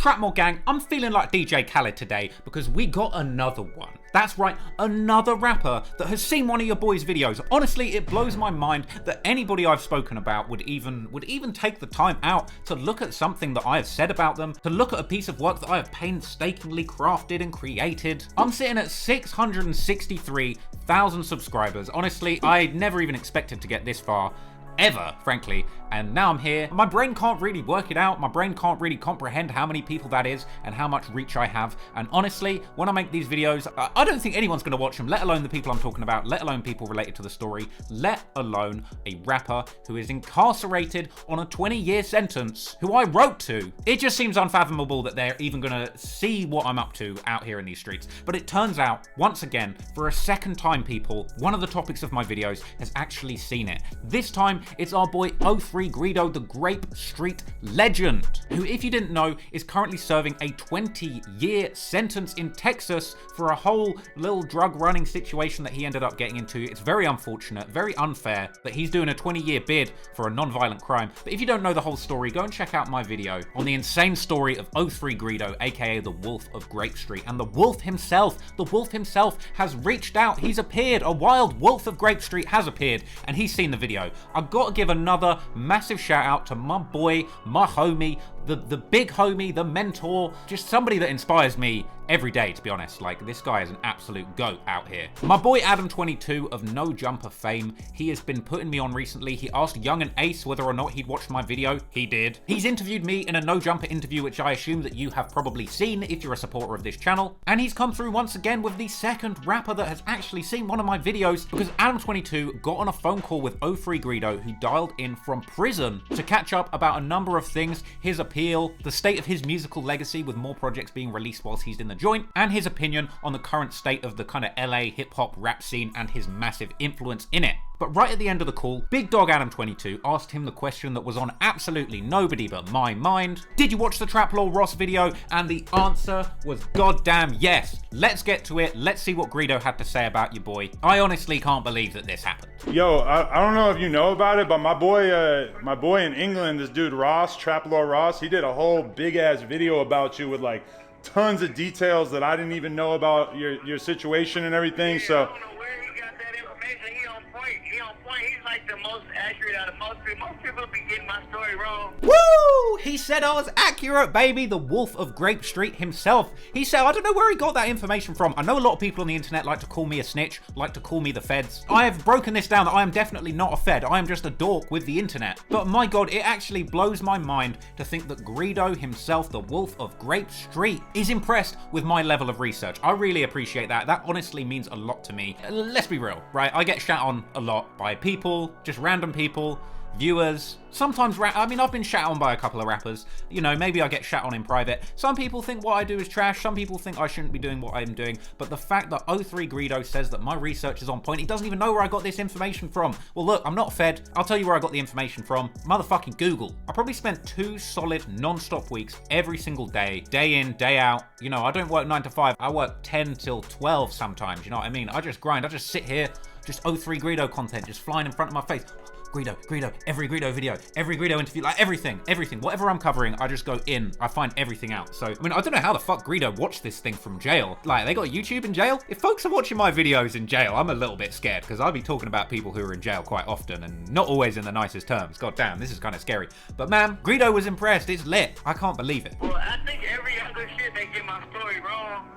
Trapmore gang, I'm feeling like DJ Khaled today because we got another one. That's right, another rapper that has seen one of your boys' videos. Honestly, it blows my mind that anybody I've spoken about would even take the time out to look at something that I have said about them, to look at a piece of work that I have painstakingly crafted and created. I'm sitting at 663,000 subscribers. Honestly, I never even expected to get this far. Ever, frankly, and now I'm here. My brain can't really work it out. My brain can't really comprehend how many people that is and how much reach I have. And honestly, when I make these videos, I don't think anyone's gonna watch them, let alone the people I'm talking about, let alone people related to the story, let alone a rapper who is incarcerated on a 20-year sentence, who I wrote to. It just seems unfathomable that they're even gonna see what I'm up to out here in these streets. But it turns out, once again, for a second time, people, one of the topics of my videos has actually seen it. This time, it's our boy 03 Greedo, the Grape Street legend, who, if you didn't know, is currently serving a 20-year sentence in Texas for a whole little drug running situation that he ended up getting into. It's very unfortunate, very unfair that he's doing a 20-year bid for a non-violent crime. But if you don't know the whole story, go and check out my video on the insane story of 03 Greedo, aka the Wolf of Grape Street. And the wolf himself has reached out. He's appeared. A wild wolf of Grape Street has appeared, and he's seen the video. I've got to give another massive shout out to my boy, my homie, the big homie, the mentor, just somebody that inspires me every day, to be honest. Like, this guy is an absolute goat out here. My boy Adam22 of No Jumper fame, he has been putting me on recently. He asked Young and Ace whether or not he'd watched my video. He did. He's interviewed me in a No Jumper interview, which I assume that you have probably seen if you're a supporter of this channel. And he's come through once again with the second rapper that has actually seen one of my videos, because Adam22 got on a phone call with 03 Greedo, who dialed in from prison to catch up about a number of things: his appeal, the state of his musical legacy with more projects being released whilst he's in the joint, and his opinion on the current state of the kind of LA hip-hop rap scene and his massive influence in it. But right at the end of the call, Big Dog Adam22 asked him the question that was on absolutely nobody but my mind. Did you watch the Trap Law Ross video? And the answer was goddamn yes. Let's get to it. Let's see what Greedo had to say about your boy. I honestly can't believe that this happened. Yo, I don't know if you know about it, but my boy in England, this dude Ross, Trap Law Ross, he did a whole big ass video about you with like tons of details that I didn't even know about your situation and everything. So. He's like the most accurate out of most people. Most people be getting my story wrong. Woo! He said I was accurate, baby. The Wolf of Grape Street himself. He said, I don't know where he got that information from. I know a lot of people on the internet like to call me a snitch, like to call me the feds. I have broken this down that I am definitely not a fed. I am just a dork with the internet. But my God, it actually blows my mind to think that Greedo himself, the Wolf of Grape Street, is impressed with my level of research. I really appreciate that. That honestly means a lot to me. Let's be real, right? I get shat on a lot by people, just random people, viewers. Sometimes, I mean, I've been shat on by a couple of rappers. You know, maybe I get shat on in private. Some people think what I do is trash. Some people think I shouldn't be doing what I'm doing. But the fact that 03 Greedo says that my research is on point, he doesn't even know where I got this information from. Well, look, I'm not fed. I'll tell you where I got the information from. Motherfucking Google. I probably spent 2 solid non-stop weeks every single day in, day out. You know, I don't work 9 to 5. I work 10 till 12 sometimes. You know what I mean? I just grind. I just sit here, just 03 Greedo content just flying in front of my face. Greedo, every Greedo video, every Greedo interview, like everything, whatever I'm covering, I just go in, I find everything out. So, I mean, I don't know how the fuck Greedo watched this thing from jail. Like, they got YouTube in jail? If folks are watching my videos in jail, I'm a little bit scared, because I'll be talking about people who are in jail quite often, and not always in the nicest terms. God damn, this is kind of scary. But man, Greedo was impressed. It's lit. I can't believe it. Well, I think every other shit, they get my story wrong.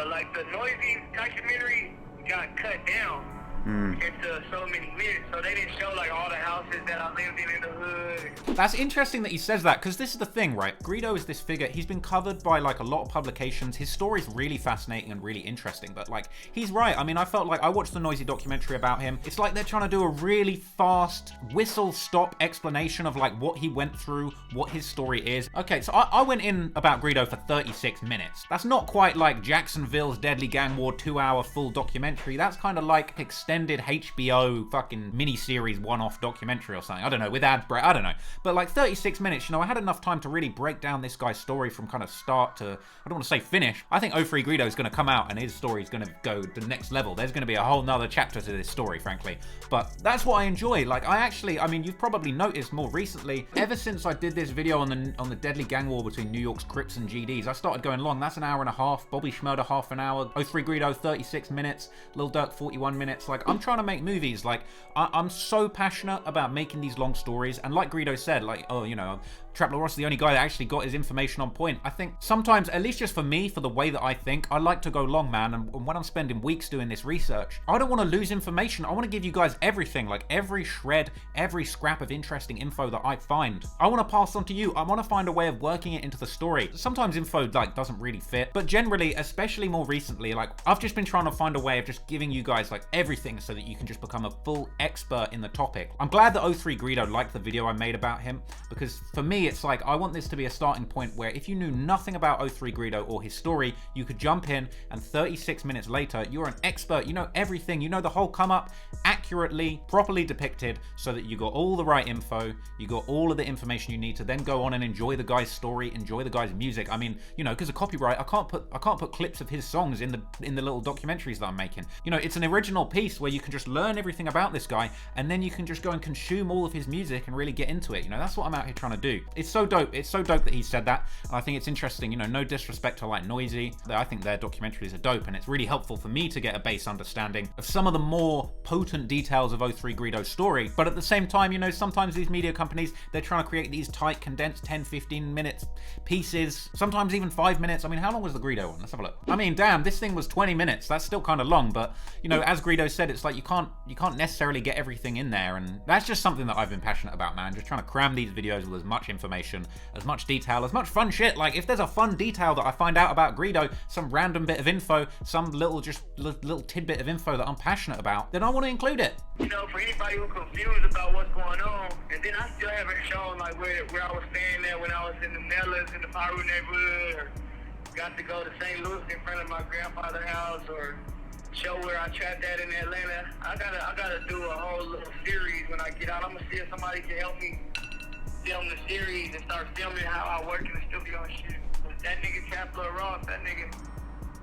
Like the Noisy documentary got cut down into so many minutes, so they didn't show like all the houses that I lived in the hood. That's interesting that he says that, because this is the thing, right? Greedo is this figure. He's been covered by like a lot of publications. His story's really fascinating and really interesting, but like, he's right. I mean, I felt like I watched the Noisy documentary about him. It's like they're trying to do a really fast whistle-stop explanation of like what he went through, what his story is. Okay, so I went in about Greedo for 36 minutes. That's not quite like Jacksonville's Deadly Gang War 2-hour full documentary. That's kind of like extended extended HBO fucking mini-series one-off documentary or something. I don't know, with ad break, I don't know. But like 36 minutes, you know, I had enough time to really break down this guy's story from kind of start to, I don't want to say finish. I think 03 Greedo is going to come out and his story is going to go the next level. There's going to be a whole nother chapter to this story, frankly. But that's what I enjoy. Like, I mean, you've probably noticed more recently, ever since I did this video on the deadly gang war between New York's Crips and GDs, I started going long. That's an hour and a half. Bobby Schmurda, half an hour. 03 Greedo, 36 minutes. Lil Durk, 41 minutes. Like, I'm trying to make movies. Like, I'm so passionate about making these long stories. And like Greedo said, like, oh, you know, Trap Lil Ross is the only guy that actually got his information on point. I think sometimes, at least just for me, for the way that I think, I like to go long, man. And when I'm spending weeks doing this research, I don't want to lose information. I want to give you guys everything, like every shred, every scrap of interesting info that I find. I want to pass on to you. I want to find a way of working it into the story. Sometimes info like doesn't really fit, but generally, especially more recently, like I've just been trying to find a way of just giving you guys like everything so that you can just become a full expert in the topic. I'm glad that 03 Greedo liked the video I made about him, because for me, it's like I want this to be a starting point where if you knew nothing about 03 Greedo or his story, you could jump in and 36 minutes later, you're an expert. You know everything. You know the whole come up accurately, properly depicted, so that you got all the right info, you got all of the information you need to then go on and enjoy the guy's story, enjoy the guy's music. I mean, you know, because of copyright, I can't put clips of his songs in the little documentaries that I'm making. You know, it's an original piece where you can just learn everything about this guy, and then you can just go and consume all of his music and really get into it. You know, that's what I'm out here trying to do. It's so dope. It's so dope that he said that. And I think it's interesting. You know, no disrespect to like Noisy. I think their documentaries are dope, and it's really helpful for me to get a base understanding of some of the more potent details of 03 Greedo's story. But at the same time, you know, sometimes these media companies, they're trying to create these tight, condensed 10, 15 minutes pieces, sometimes even 5 minutes. I mean, how long was the Greedo one? Let's have a look. I mean, damn, this thing was 20 minutes. That's still kind of long, but you know, as Greedo said, it's like you can't necessarily get everything in there, and that's just something that I've been passionate about, man. Just trying to cram these videos with as much information, as much detail, as much fun shit. Like, if there's a fun detail that I find out about Greedo, some random bit of info, some little tidbit of info that I'm passionate about, then I want to include it. You know, for anybody who's confused about what's going on, and then I still haven't shown like where I was staying there when I was in the Nellis in the Piru neighborhood, or got to go to St. Louis in front of my grandfather's house, or show where I trapped at in Atlanta. I gotta do a whole little series when I get out. I'm gonna see if somebody can help me film the series and start filming how I work in the studio and shit. But that nigga Trap Lil Ross, that nigga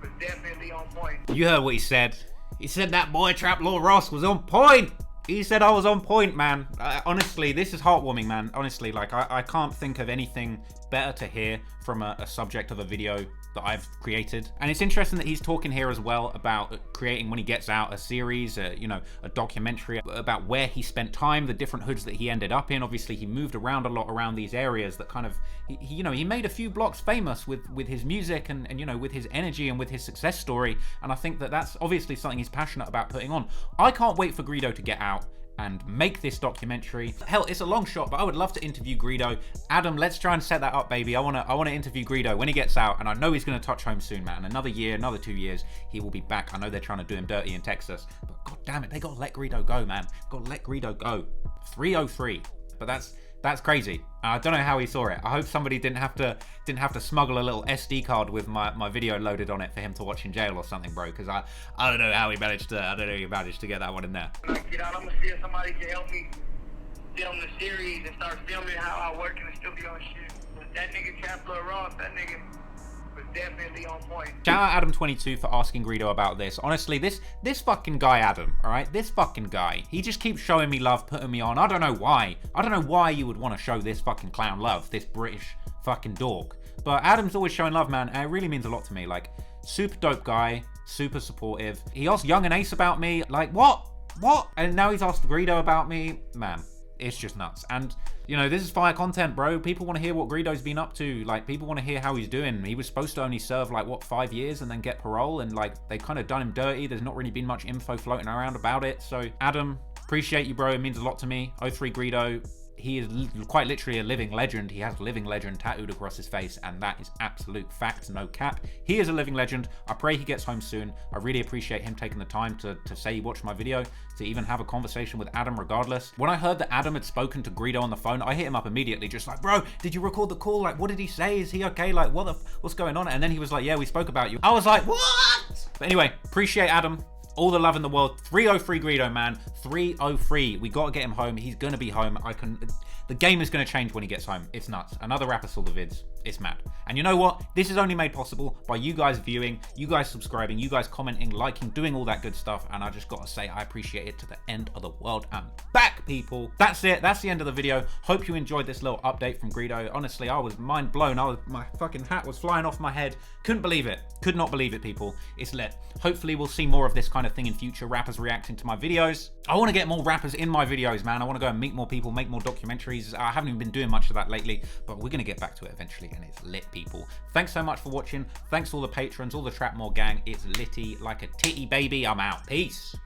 was definitely on point. You heard what he said. He said that boy Trap Lil Ross was on point. He said I was on point, man. Honestly, this is heartwarming, man. Honestly, like I can't think of anything better to hear from a subject of a video that I've created. And it's interesting that he's talking here as well about creating, when he gets out, a series, you know, a documentary about where he spent time, the different hoods that he ended up in. Obviously, he moved around a lot around these areas that kind of, you know, he made a few blocks famous with his music and, you know, with his energy and with his success story. And I think that that's obviously something he's passionate about putting on. I can't wait for Greedo to get out and make this documentary. Hell, it's a long shot, but I would love to interview Greedo. Adam, let's try and set that up, baby. I wanna interview Greedo when he gets out, and I know he's gonna touch home soon, man. Another year, another 2 years, he will be back. I know they're trying to do him dirty in Texas, but god damn it, they gotta let Greedo go, man. Gotta let Greedo go. 303. But that's crazy. I don't know how he saw it. I hope somebody didn't have to smuggle a little SD card with my video loaded on it for him to watch in jail or something, bro. Because I don't know how he managed to get that one in there. When I get out, I'm gonna see if somebody can help me film the series and start filming how I work in the studio and shit. But that nigga Trap Lil Ross, that nigga was definitely on point. Shout out Adam22 for asking Greedo about this. Honestly, this fucking guy, Adam, alright? This fucking guy, he just keeps showing me love, putting me on. I don't know why. I don't know why you would want to show this fucking clown love, this British fucking dork. But Adam's always showing love, man, and it really means a lot to me. Like, super dope guy, super supportive. He asked Young and Ace about me. Like, what? And now he's asked Greedo about me. Man, it's just nuts. And you know, this is fire content, bro. People want to hear what Greedo's been up to. Like, people want to hear how he's doing. He was supposed to only serve, like, what, 5 years and then get parole? And, like, they kind of done him dirty. There's not really been much info floating around about it. So, Adam, appreciate you, bro. It means a lot to me. 03 Greedo, he is quite literally a living legend. He has living legend tattooed across his face, and that is absolute fact, no cap. He is a living legend. I pray he gets home soon. I really appreciate him taking the time to say he watched my video, to even have a conversation with Adam regardless. When I heard that Adam had spoken to Greedo on the phone, I hit him up immediately, just like, bro, did you record the call? Like, what did he say? Is he okay? Like, what's going on? And then he was like, yeah, we spoke about you. I was like, what? But anyway, appreciate Adam. All the love in the world. 303 Greedo, man. 303. We got to get him home. He's going to be home. The game is going to change when he gets home. It's nuts. Another rapper saw the vids. It's mad. And you know what? This is only made possible by you guys viewing, you guys subscribing, you guys commenting, liking, doing all that good stuff. And I just got to say, I appreciate it to the end of the world. I'm back, people. That's it. That's the end of the video. Hope you enjoyed this little update from Greedo. Honestly, I was mind blown. My fucking hat was flying off my head. Couldn't believe it. Could not believe it, people. It's lit. Hopefully, we'll see more of this kind of thing in future. Rappers reacting to my videos. I want to get more rappers in my videos, man. I want to go and meet more people, make more documentaries. I haven't even been doing much of that lately, but we're going to get back to it eventually, and it's lit, people. Thanks so much for watching. Thanks to all the patrons, all the Trapmore gang. It's litty like a titty, baby. I'm out. Peace.